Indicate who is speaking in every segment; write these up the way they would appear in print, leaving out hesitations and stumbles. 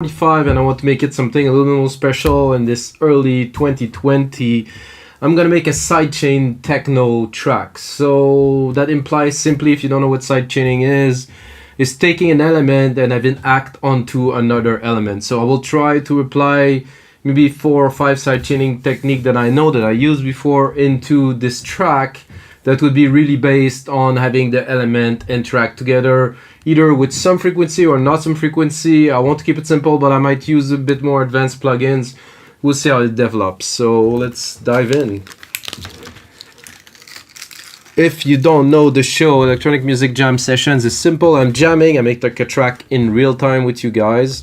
Speaker 1: 45 and I want to make it something a little more special in this early 2020. I'm gonna make a sidechain techno track. So that implies, simply, if you don't know what sidechaining is taking an element and having act onto another element. So I will try to apply maybe 4 or 5 sidechaining technique that I know that I used before into this track that would be really based on having the element interact together, either with some frequency or not some frequency. I want to keep it simple, but I might use a bit more advanced plugins. We'll see how it develops. So let's dive in. If you don't know the show, Electronic Music Jam Sessions is simple. I'm jamming, I make like a track in real time with you guys.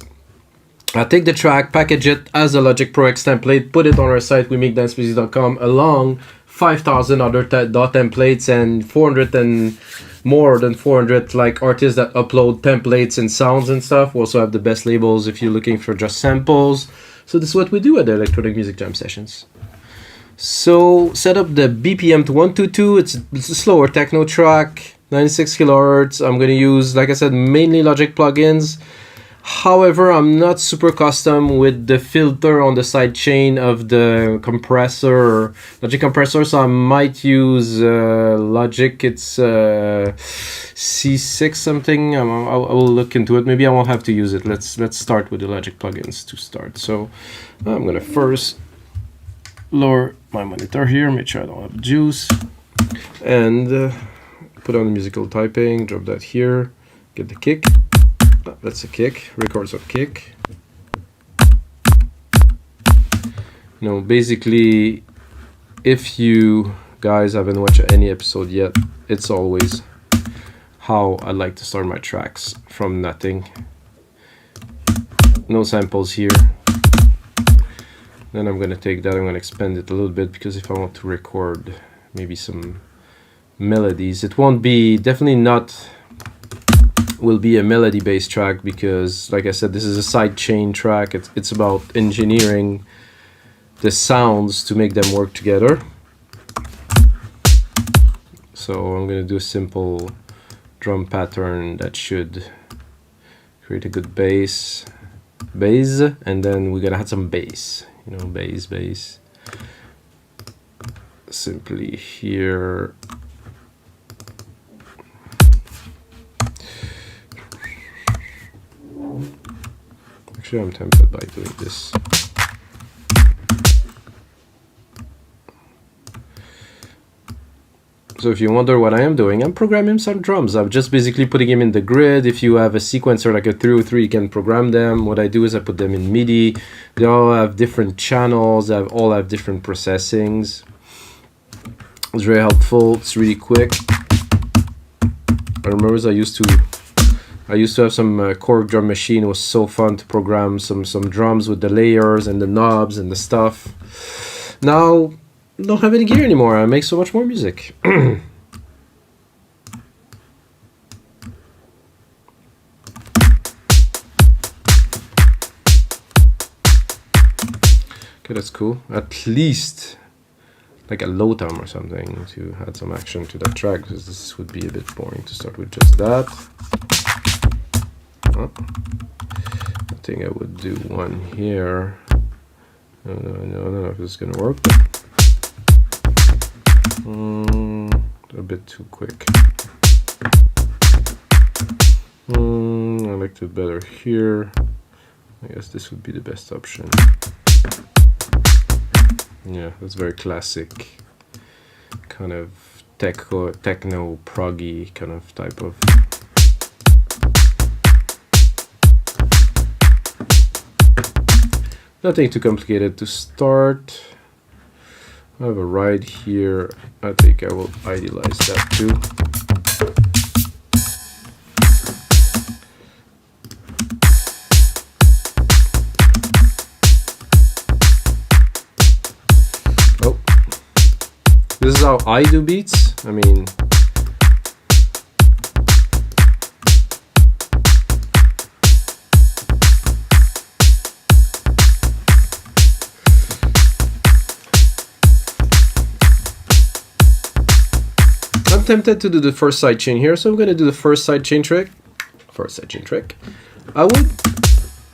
Speaker 1: I take the track, package it as a Logic Pro X template, put it on our site, wemakedancemusic.com, along 5,000 other DAW templates and 400 and more than 400 like artists that upload templates and sounds and stuff. We also have the best labels if you're looking for just samples. So this is what we do at the Electronic Music Jam Sessions. So set up the BPM to 122. It's a slower techno track, 96 kilohertz. I'm going to use, like I said, mainly Logic plugins. However, I'm not super custom with the filter on the side chain of the compressor, Logic compressor, so I might use Logic. It's C6 something. I will look into it. Maybe I won't have to use it. Let's start with the Logic plugins to start. So I'm gonna first lower my monitor here, make sure I don't have juice, and put on the musical typing. Drop that here. Get the kick. That's a kick, records of kick. You know, basically, if you guys haven't watched any episode yet, it's always how I like to start my tracks, from nothing. No samples here. Then I'm gonna take that, I'm gonna expand it a little bit, because if I want to record maybe some melodies, it won't be, definitely not will be a melody based track, because like I said, this is a sidechain track. It's about engineering the sounds to make them work together. So I'm going to do a simple drum pattern that should create a good bass, and then we're gonna add some bass, you know, bass simply here. Actually, I'm tempted by doing this. So if you wonder what I am doing, I'm programming some drums. I'm just basically putting them in the grid. If you have a sequencer like a 303, you can program them. What I do is I put them in MIDI. They all have different channels. They all have different processings. It's very helpful. It's really quick. I remember I used to have some Korg drum machine. It was so fun to program some drums with the layers and the knobs and the stuff. Now, don't have any gear anymore. I make so much more music. Okay, that's cool. At least like a low tom or something to add some action to that track, because this would be a bit boring to start with just that. I think I would do one here. I don't know if it's gonna work. A bit too quick. I liked it better here. I guess this would be the best option. Yeah, that's very classic, kind of techno proggy kind of type of. Nothing too complicated to start. I have a ride here. I think I will idealize that too. Oh, this is how I do beats. I mean, tempted to do the first sidechain here, so I'm going to do the first sidechain trick.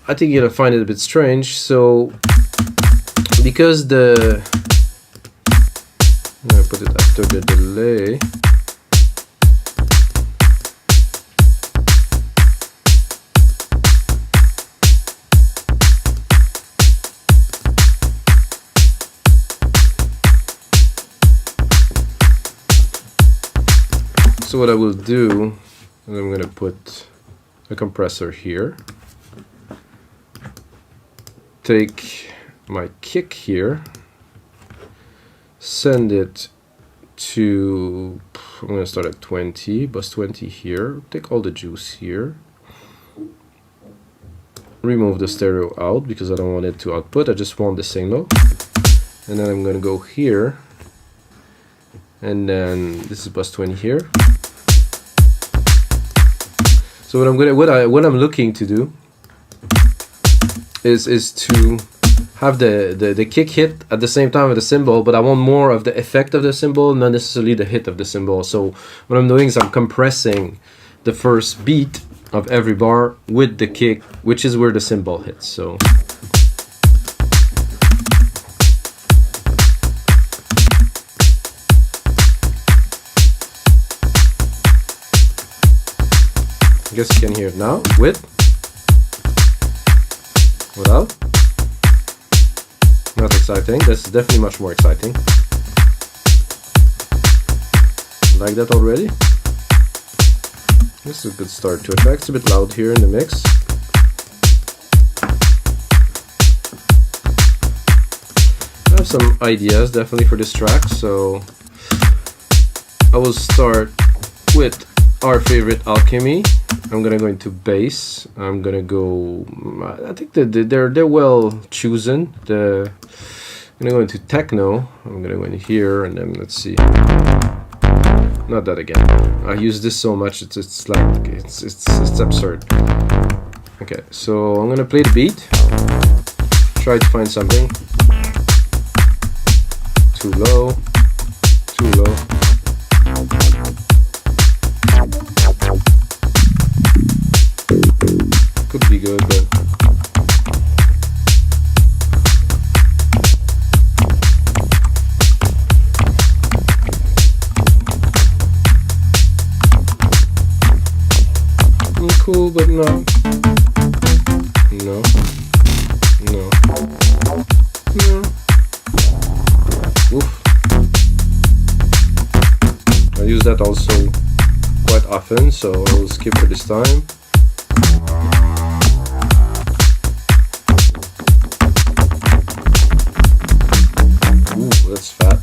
Speaker 1: I I think you're gonna find it a bit strange. So because I'm gonna put it after the delay. So what I will do is I'm going to put a compressor here, take my kick here, send it to, I'm going to start at 20, bus 20 here, take all the juice here, remove the stereo out because I don't want it to output, I just want the signal, and then I'm going to go here, and then this is bus 20 here. So what I'm looking to do is to have the kick hit at the same time with the cymbal, but I want more of the effect of the cymbal, not necessarily the hit of the cymbal. So what I'm doing is I'm compressing the first beat of every bar with the kick, which is where the cymbal hits. So I guess you can hear it now, with, without. Not exciting, this is definitely much more exciting. Like that already? This is a good start to a track, it's a bit loud here in the mix. I have some ideas definitely for this track, so I will start with our favorite Alchemy. I'm gonna go into bass. I'm gonna go. I think that they're well chosen. I'm gonna go into techno. I'm gonna go in here and then let's see. Not that again. I use this so much. It's like it's absurd. Okay, so I'm gonna play the beat. Try to find something. Too low. Too low. Could be good, but cool, but no. No. No. No. Oof. I use that also quite often, so I'll skip for this time. That's fat.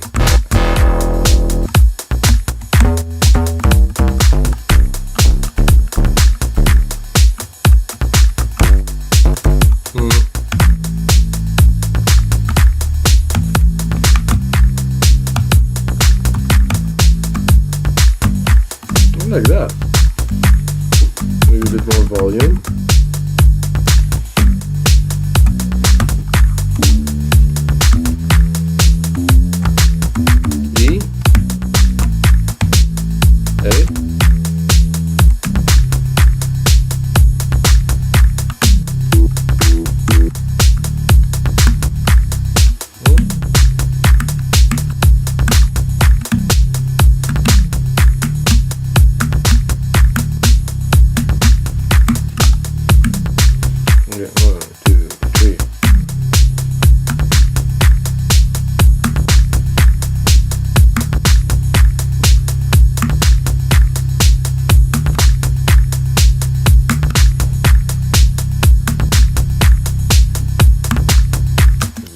Speaker 1: Like that. Maybe a bit more volume.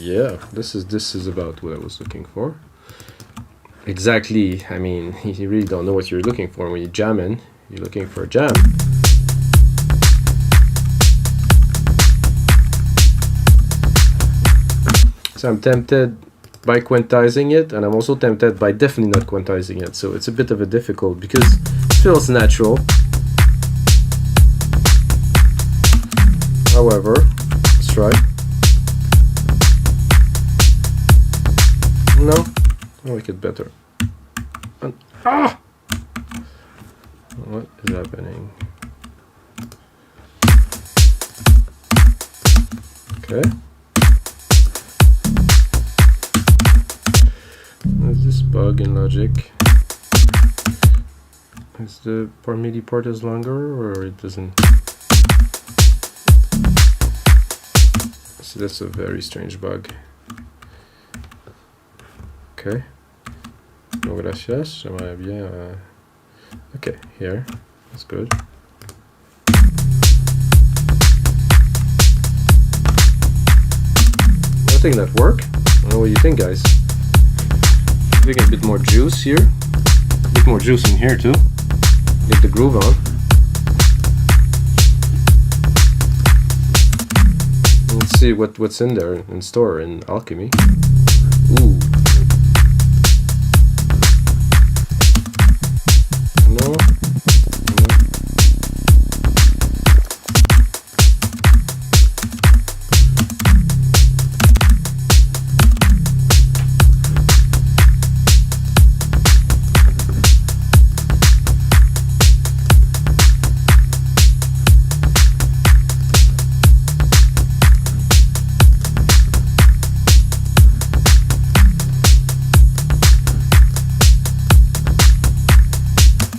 Speaker 1: Yeah, this is about what I was looking for. Exactly. I mean, you really don't know what you're looking for when you're jamming. You're looking for a jam. So I'm tempted by quantizing it, and I'm also tempted by definitely not quantizing it. So it's a bit of a difficult because it feels natural. However, let's try. No, I like it better. And, ah! What is happening? Okay. What's this bug in Logic? Is the MIDI part is longer, or it doesn't? So that's a very strange bug. Okay. No gracias. J'aimerais bien. Okay, here. That's good. I think that worked. I don't know what you think, guys. I think a bit more juice here. A bit more juice in here too. Get the groove on. Let's see what's in there in store in Alchemy. Ooh. No.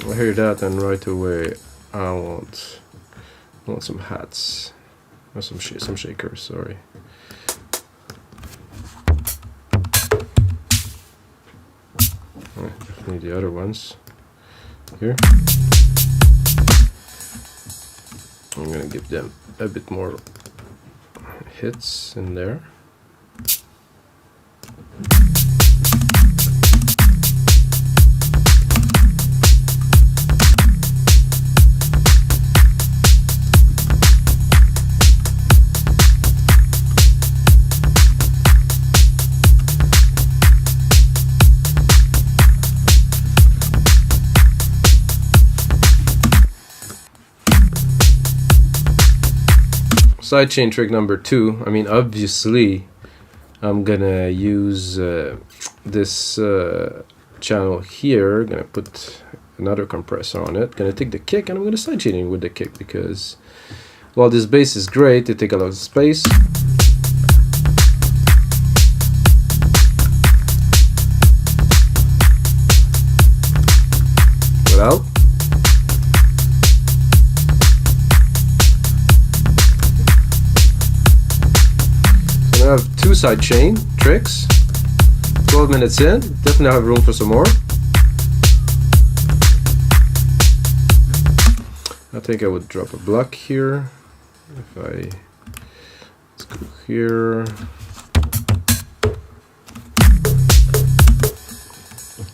Speaker 1: I hear that, and right away I want some hats or some shakers. Sorry. Definitely the other ones here. I'm gonna give them a bit more hits in there. Sidechain trick number 2. I mean, obviously I'm gonna use this channel here. Gonna put another compressor on it. Gonna take the kick, and I'm gonna sidechain it with the kick, because while this bass is great, it takes a lot of space. Without. I have 2 sidechain tricks. 12 minutes in, definitely have room for some more. I think I would drop a block here. Let's go here.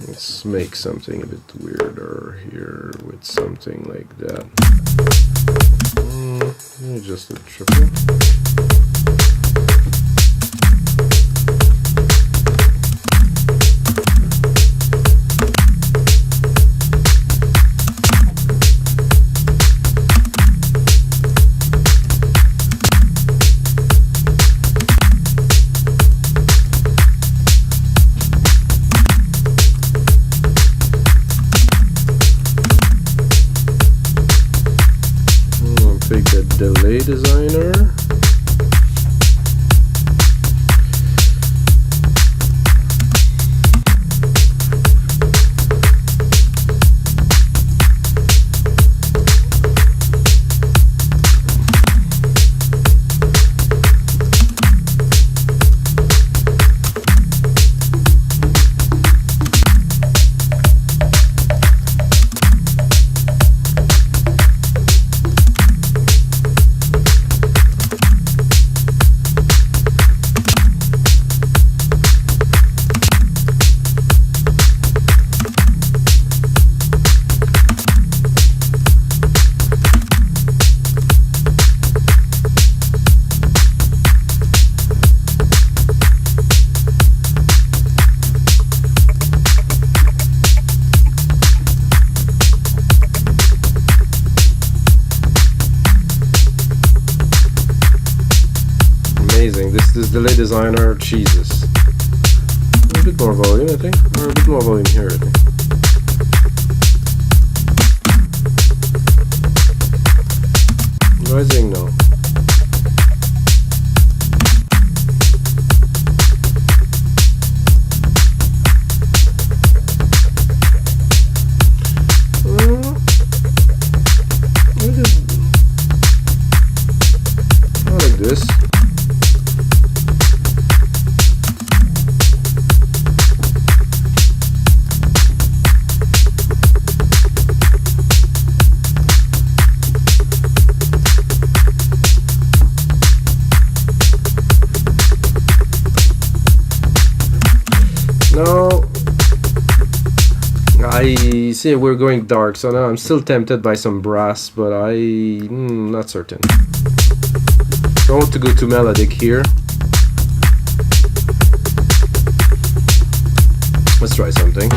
Speaker 1: Let's make something a bit weirder here with something like that. Just a triple. Take a delay designer. Amazing. This delay designer, Jesus. A bit more volume, I think. Or a bit more volume here, I think. Rising, no. I see we're going dark, so now I'm still tempted by some brass, but not certain. I want to go to melodic here. Let's try something.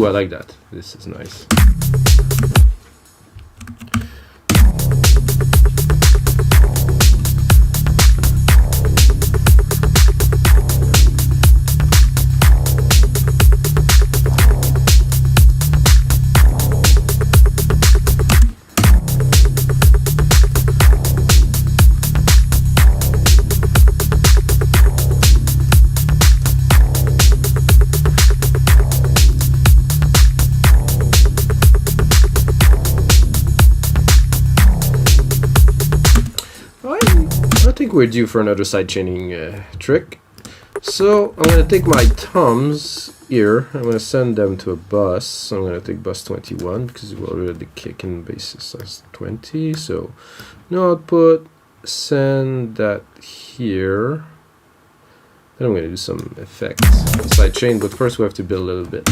Speaker 1: I like that. This is nice. We're due for another sidechaining trick. So I'm going to take my thumbs here, I'm going to send them to a bus. I'm going to take bus 21 because we're already kicking basis size 20. So no output, send that here. Then I'm going to do some effects, sidechain, but first we have to build a little bit.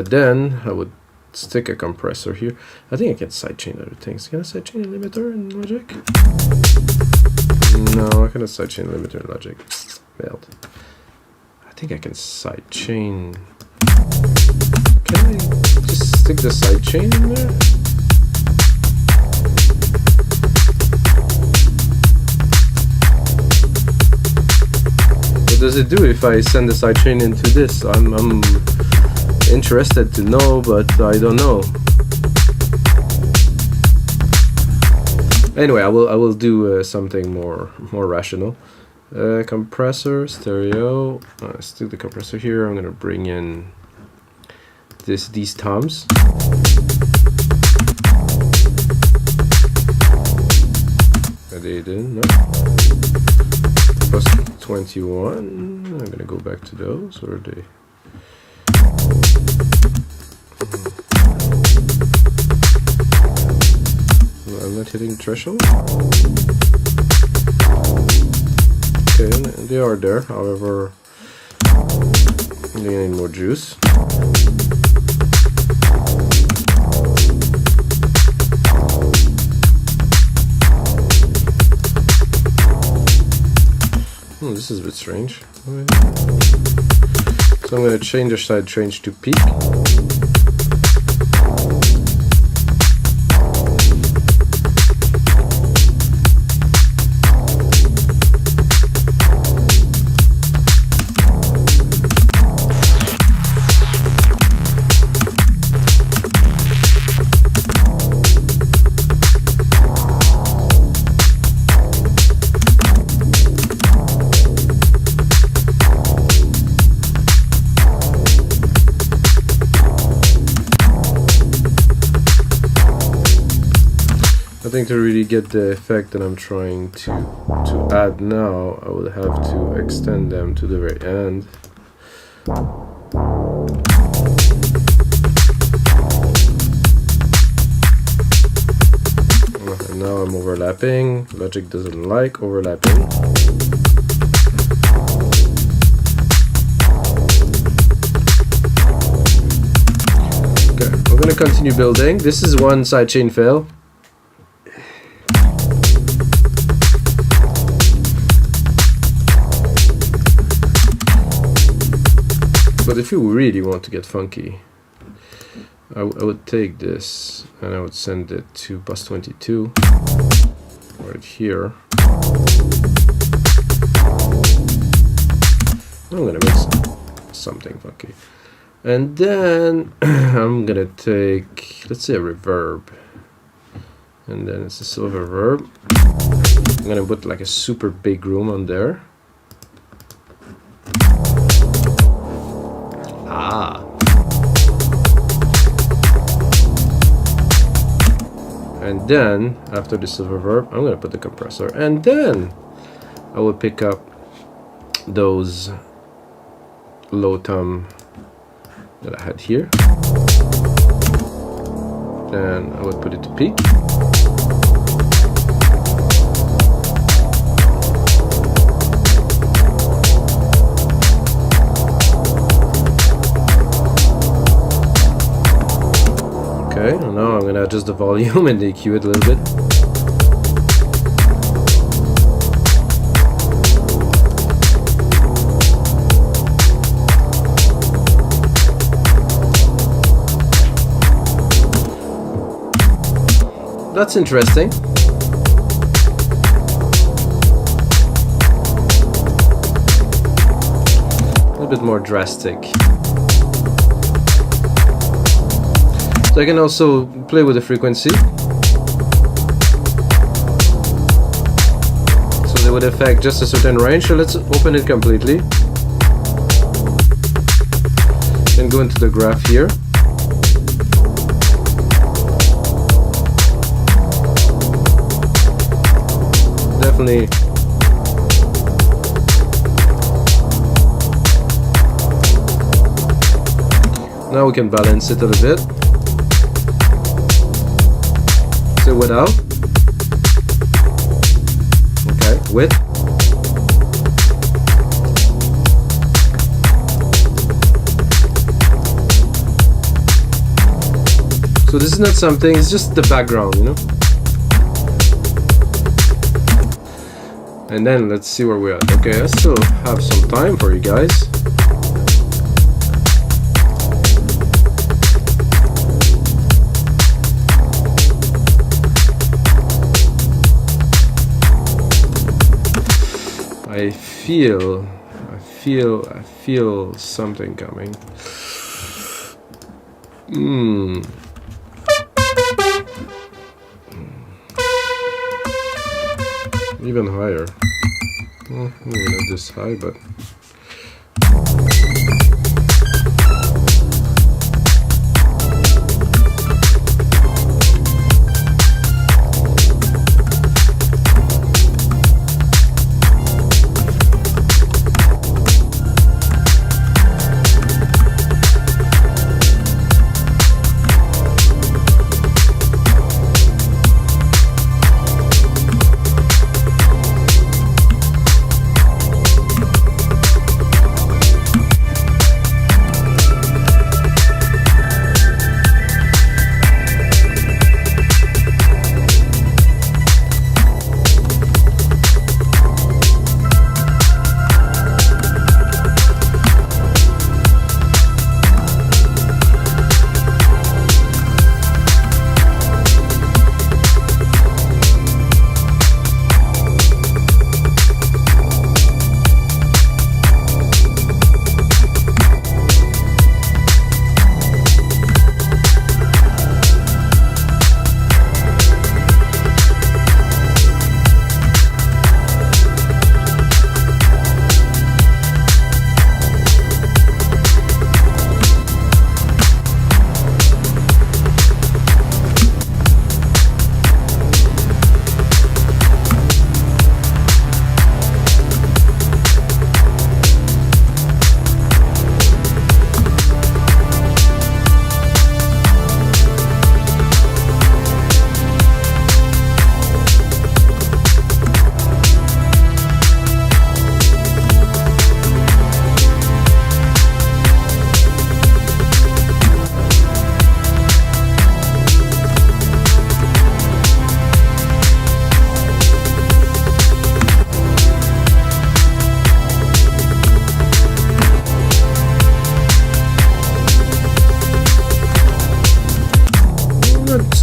Speaker 1: Then I would stick a compressor here. I think I can sidechain other things. Can I sidechain a limiter in Logic? No, I cannot sidechain a limiter in Logic. Failed. I think I can sidechain. Can I just stick the sidechain in there? What does it do if I send the sidechain into this? I'm interested to know, but I don't know. Anyway, I will do something more rational. Compressor, stereo. Let's do the compressor here. I'm gonna bring in these toms. Are they in? No. Plus 21. I'm gonna go back to those, or are they? I'm not hitting threshold. Okay, they are there. However, they need more juice. This is a bit strange. So I'm going to change the sidechain to peak. I think to really get the effect that I'm trying to add now, I would have to extend them to the very end. And now I'm overlapping. Logic doesn't like overlapping. I'm gonna continue building. This is one sidechain fail. But if you really want to get funky, I would take this and I would send it to bus 22 right here. I'm gonna make something funky. And then I'm gonna take, let's say, a reverb. And then it's a silver reverb. I'm gonna put like a super big room on there. Ah. And then, after the silver reverb, I'm gonna put the compressor. And then I will pick up those low tom that I had here, and I would put it to peak. Okay, and now I'm gonna adjust the volume and EQ it a little bit. That's interesting. A little bit more drastic. So I can also play with the frequency. So they would affect just a certain range. So let's open it completely. Then go into the graph here. Definitely. Now we can balance it a little bit. So without. Okay, with. So this is not something, it's just the background, you know? And then let's see where we're at. Okay, I still have some time for you guys. I feel something coming. Even higher. Well, maybe not this high, but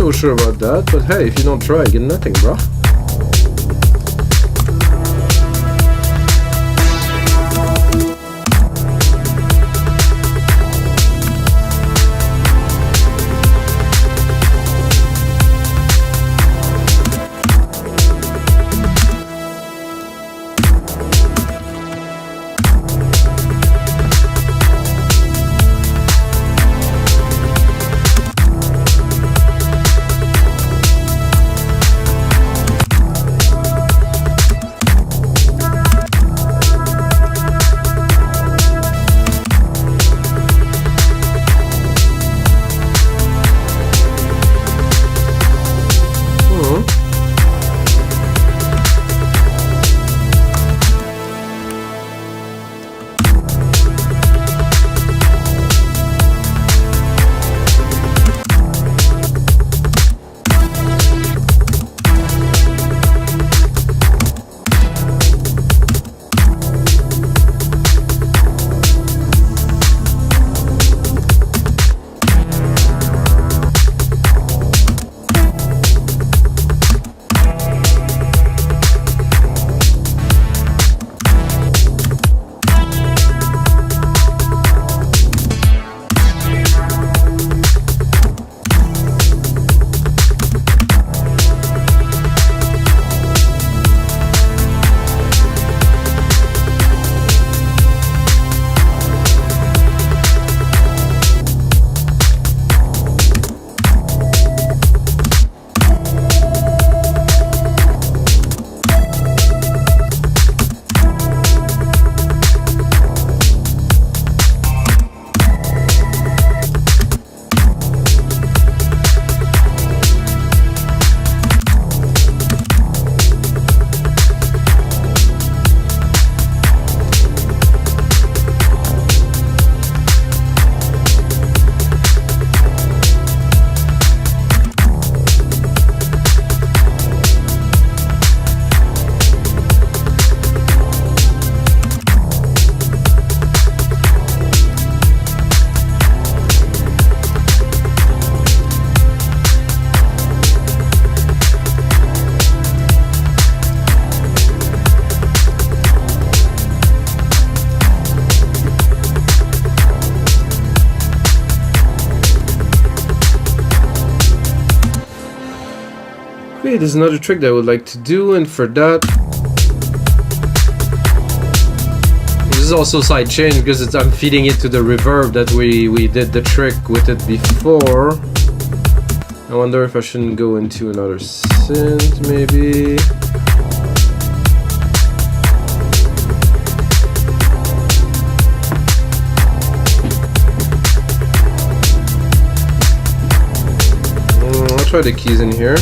Speaker 1: so sure about that, but hey, if you don't try, you get nothing, bro. Okay, there's another trick that I would like to do, and for that, this is also sidechain because I'm feeding it to the reverb that we did the trick with it before. I wonder if I shouldn't go into another synth, maybe. I'll try the keys in here.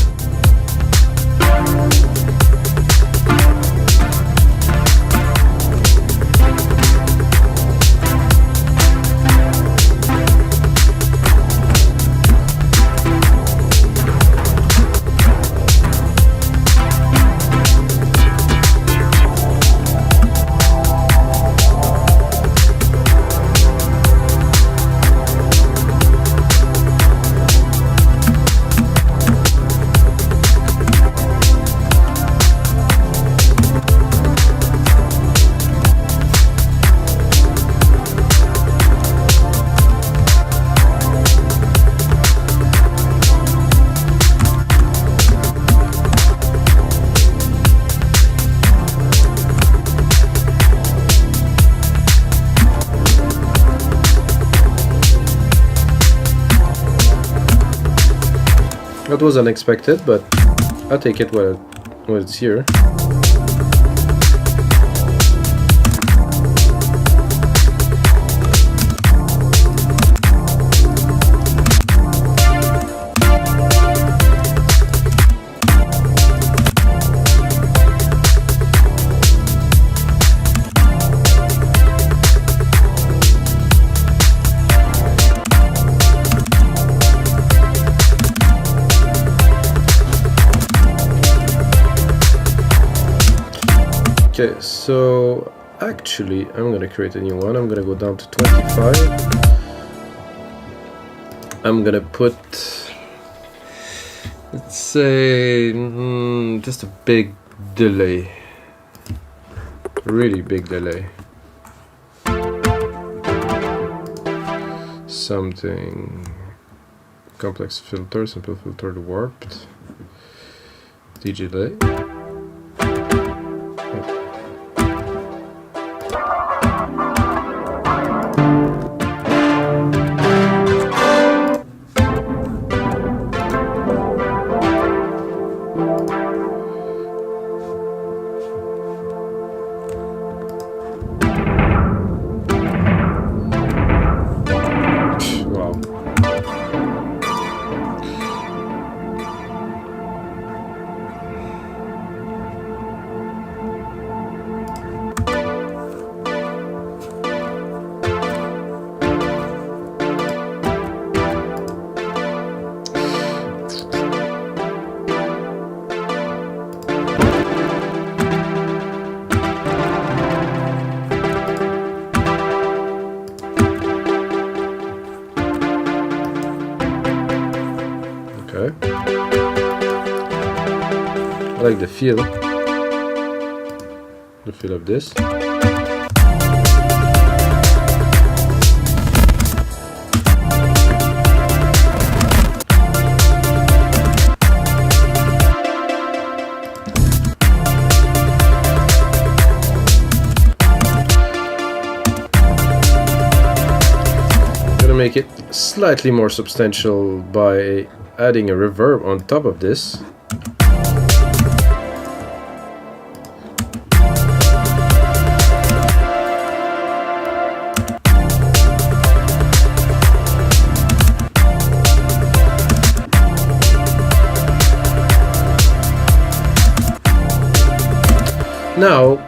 Speaker 1: That was unexpected, but I'll take it while it's here. Okay, so actually I'm gonna create a new one. I'm gonna go down to 25. I'm gonna put Let's say just a big delay. Really big delay. Something complex filter, simple filter, warped. DJ delay. I like the feel of this. Gonna make it slightly more substantial by adding a reverb on top of this. Now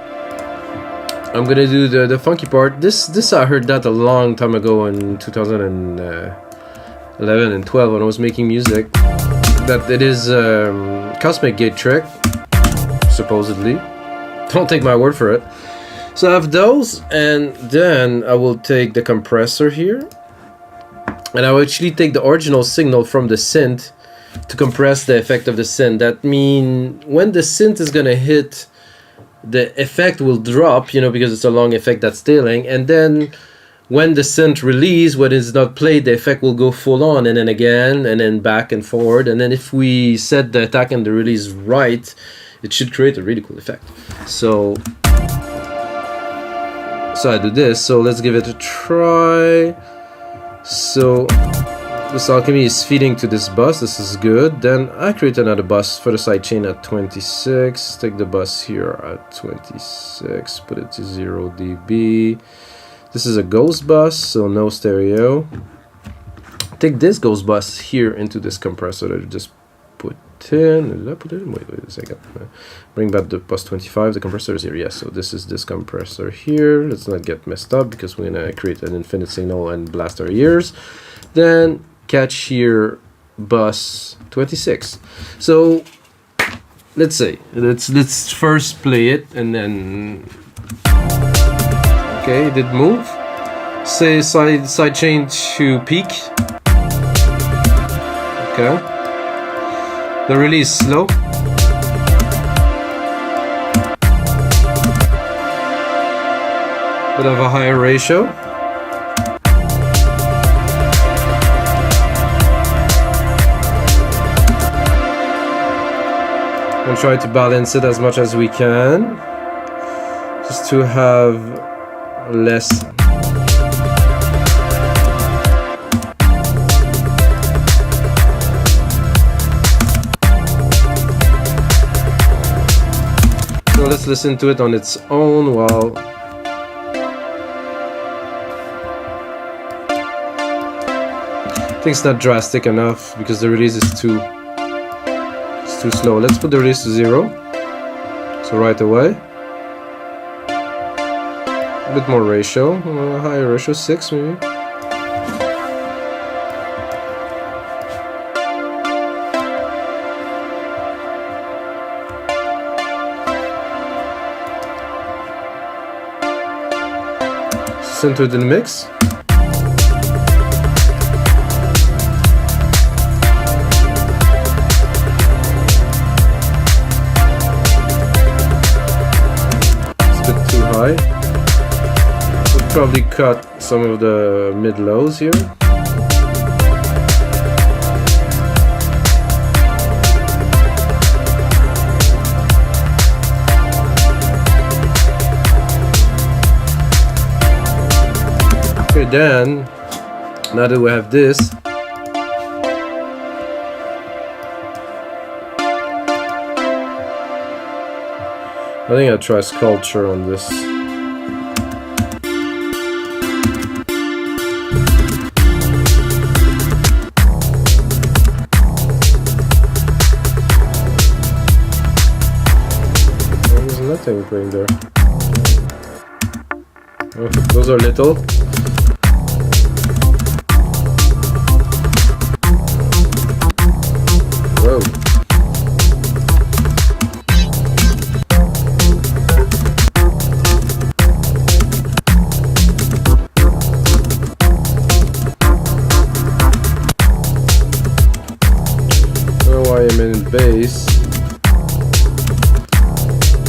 Speaker 1: I'm gonna do the funky part. This I heard that a long time ago in 2011 and 12 when I was making music. That it is Cosmic Gate trick, supposedly. Don't take my word for it. So I have those, and then I will take the compressor here, and I will actually take the original signal from the synth to compress the effect of the synth. That means when the synth is gonna hit, the effect will drop, you know, because it's a long effect that's tailing, and then when the synth release, when it's not played, the effect will go full on, and then again, and then back and forward, and then if we set the attack and the release right, it should create a really cool effect. So I do this, so let's give it a try. So this alchemy is feeding to this bus, this is good. Then I create another bus for the sidechain at 26, take the bus here at 26, put it to 0 dB. This is a ghost bus, so no stereo. Take this ghost bus here into this compressor that I just put in. Did I put it in? Wait a second. Bring back the bus 25, the compressor is here, yes, so this is this compressor here. Let's not get messed up because we're gonna create an infinite signal and blast our ears. Then catch here bus 26. So let's say let's first play it, and then okay, it did move. Say sidechain to peak. Okay. The release slow. Bit of a higher ratio. And try to balance it as much as we can, just to have less. So let's listen to it on its own while I think it's not drastic enough because the release is too slow. Let's put the release to 0. So right away. A bit more ratio, higher ratio, 6 maybe. Center it in the mix. high. We'll probably cut some of the mid-lows here. Okay, then, now that we have this, I think I'll try sculpture on this. There's nothing going there. Oh, those are little. Whoa. I'm in bass.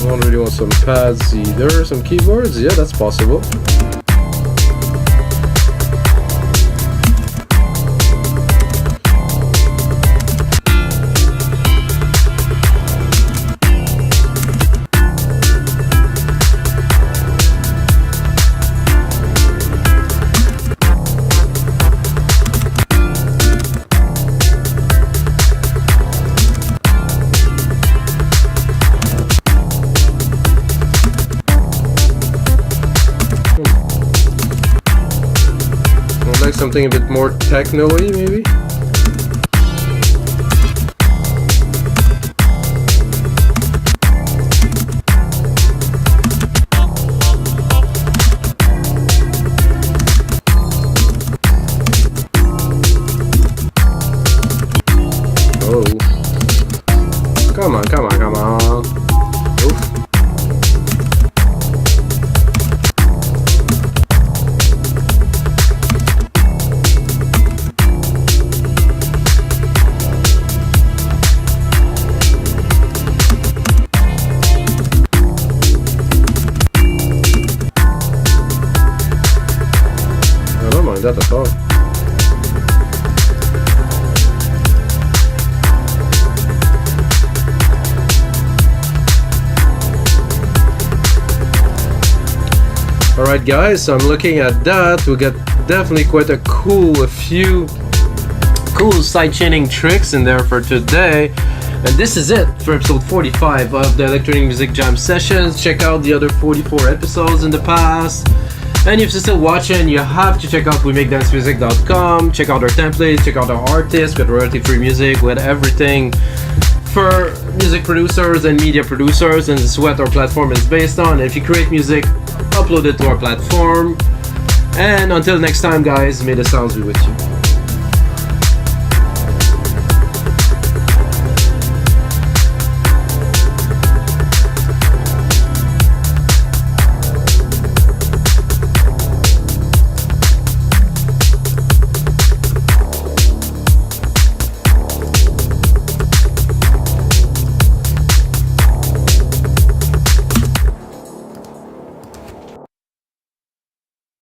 Speaker 1: I don't really want some pads either. Some keyboards, yeah, that's possible. Something a bit more techno-y, maybe? Oh. Come on, come on, come on. Oof. That at all. Alright guys, so I'm looking at that. We got definitely quite a few cool sidechaining tricks in there for today. And this is it for episode 45 of the Electronic Music Jam Sessions. Check out the other 44 episodes in the past. And if you're still watching, you have to check out weMakeDanceMusic.com. Check out our templates, check out our artists with royalty-free music, with everything for music producers and media producers. And this is what our platform is based on. And if you create music, upload it to our platform. And until next time, guys, may the sounds be with you.